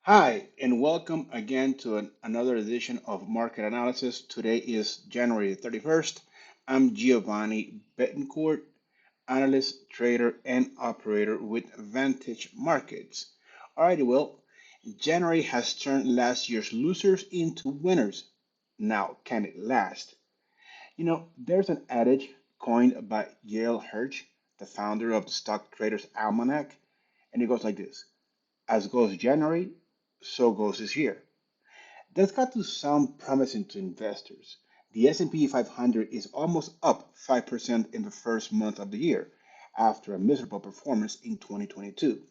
Hi, and welcome again to another edition of Market Analysis. Today is January 31st. I'm Giovanni Betancourt, analyst, trader, and operator with Vantage Markets. Alrighty, well, January has turned last year's losers into winners. Now, can it last? There's an adage coined by Yale Hirsch, the founder of the Stock Traders Almanac, and it goes like this: as goes January, so goes this year. That's got to sound promising to investors. The S&P 500 is almost up 5% in the first month of the year after a miserable performance in 2022.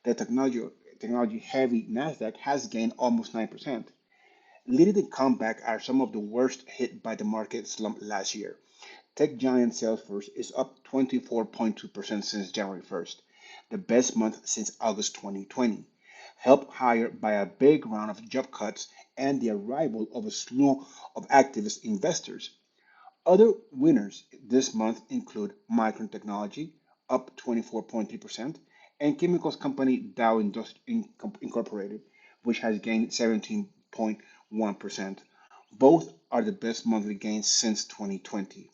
The technology heavy Nasdaq has gained almost 9%. Leading the comeback are some of the worst hit by the market slump last year. Tech giant Salesforce is up 24.2% since January 1st, the best month since August 2020, helped higher by a big round of job cuts and the arrival of a slew of activist investors. Other winners this month include Micron Technology, up 24.3%, and chemicals company Dow Incorporated, which has gained 17.1%. Both are the best monthly gains since 2020.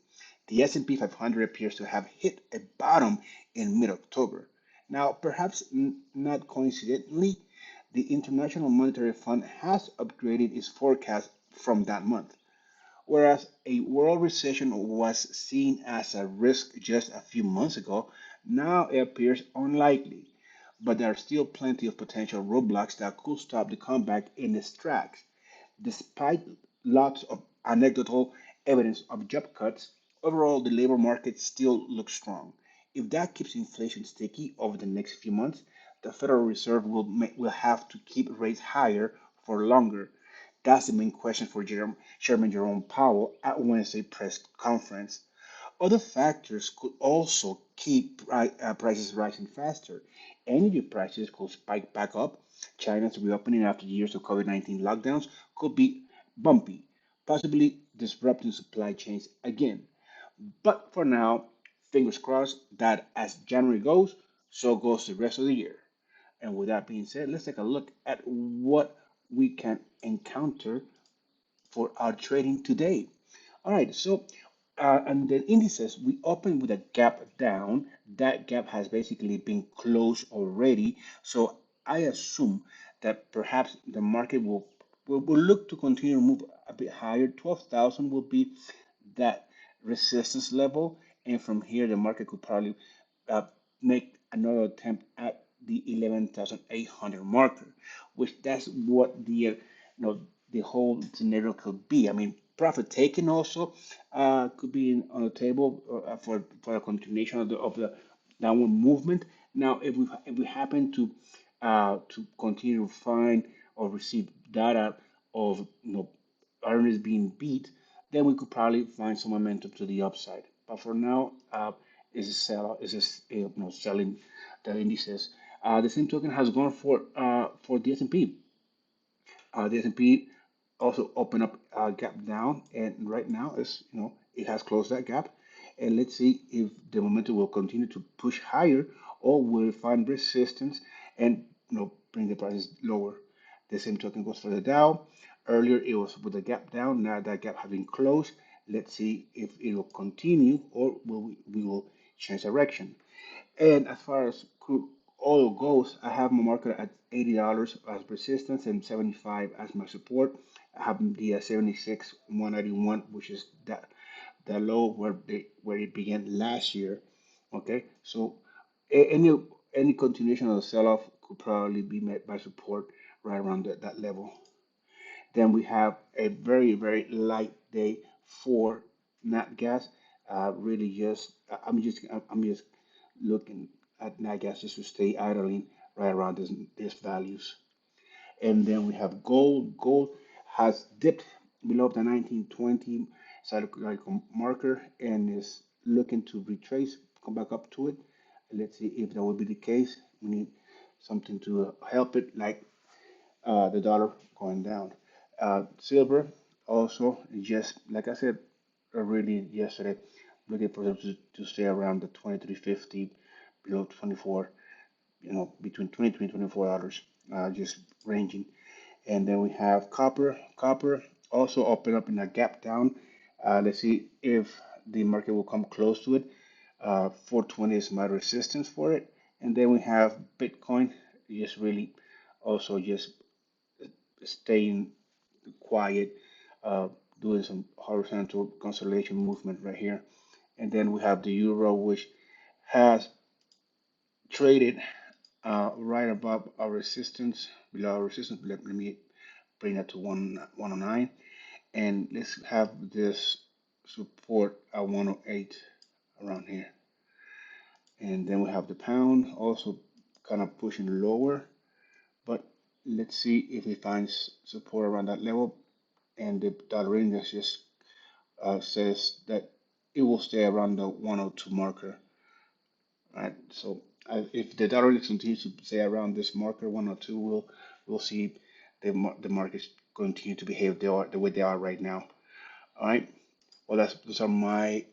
The S&P 500 appears to have hit a bottom in mid-October. Now, perhaps not coincidentally, the International Monetary Fund has upgraded its forecast from that month. Whereas a world recession was seen as a risk just a few months ago, now it appears unlikely. But there are still plenty of potential roadblocks that could stop the comeback in its tracks. Despite lots of anecdotal evidence of job cuts, overall the labor market still looks strong. If that keeps inflation sticky over the next few months, the Federal Reserve will have to keep rates higher for longer. That's the main question for Chairman Jerome Powell at Wednesday press conference. Other factors could also keep prices rising faster. Energy prices could spike back up. China's reopening after years of COVID-19 lockdowns could be bumpy, possibly disrupting supply chains again. But for now, fingers crossed that as January goes, so goes the rest of the year. And with that being said, let's take a look at what we can encounter for our trading today. All right, so and the indices, we open with a gap down. That gap has basically been closed already. So I assume that perhaps the market will look to continue to move a bit higher. 12,000 will be that resistance level. And from here, the market could probably uh, make another attempt at the 11,800 marker, which that's what the whole scenario could be. I mean, profit taking also could be on the table for a continuation of the downward movement. Now, if we happen to continue to find or receive data of earnings being beat, then we could probably find some momentum to the upside. But for now, is a sell is this selling the indices. The same token has gone for the S&P. The S&P also opened up a gap down, and right now it has closed that gap. And let's see if the momentum will continue to push higher, or will find resistance and bring the prices lower. The same token goes for the Dow. Earlier it was with a gap down. Now that gap having closed, let's see if it will continue or we will change direction. And as far as crude oil goes, I have my market at $80 as resistance and 75 as my support. I have the 76 191, which is the low where it began last year. Okay, so any continuation of the sell-off could probably be met by support right around that level. Then we have a very light day for Nat Gas. Really, I'm just looking at Nat Gas just to stay idling right around this values. And then we have gold. Gold has dipped below the 1920 psychological marker and is looking to retrace, come back up to it. Let's see if that will be the case. We need something to help it, like the dollar going down. Silver also, just like I said really yesterday, looking for them to stay around the 23.50, below 24. between 20 to $24, just ranging. And then we have copper. Copper also open up in a gap down. Let's see if the market will come close to it. 420 is my resistance for it. And then we have Bitcoin, just really also just staying quiet, uh, doing some horizontal consolidation movement right here. And then we have the euro, which has traded right above our resistance, below our resistance. Let me bring that to 109. And let's have this support at 108 around here. And then we have the pound also kind of pushing lower, but let's see if it finds support around that level. And the dollar index just says that it will stay around the 102 marker, right? So if the dollar index continues to stay around this marker 102, we'll see the markets continue to behave the way they are right now. All right. Well, those are my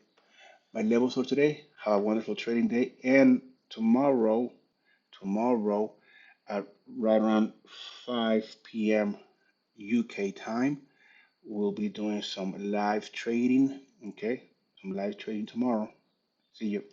levels for today. Have a wonderful trading day, and tomorrow at right around 5 p.m. UK time, we'll be doing some live trading. Okay, some live trading tomorrow. See you.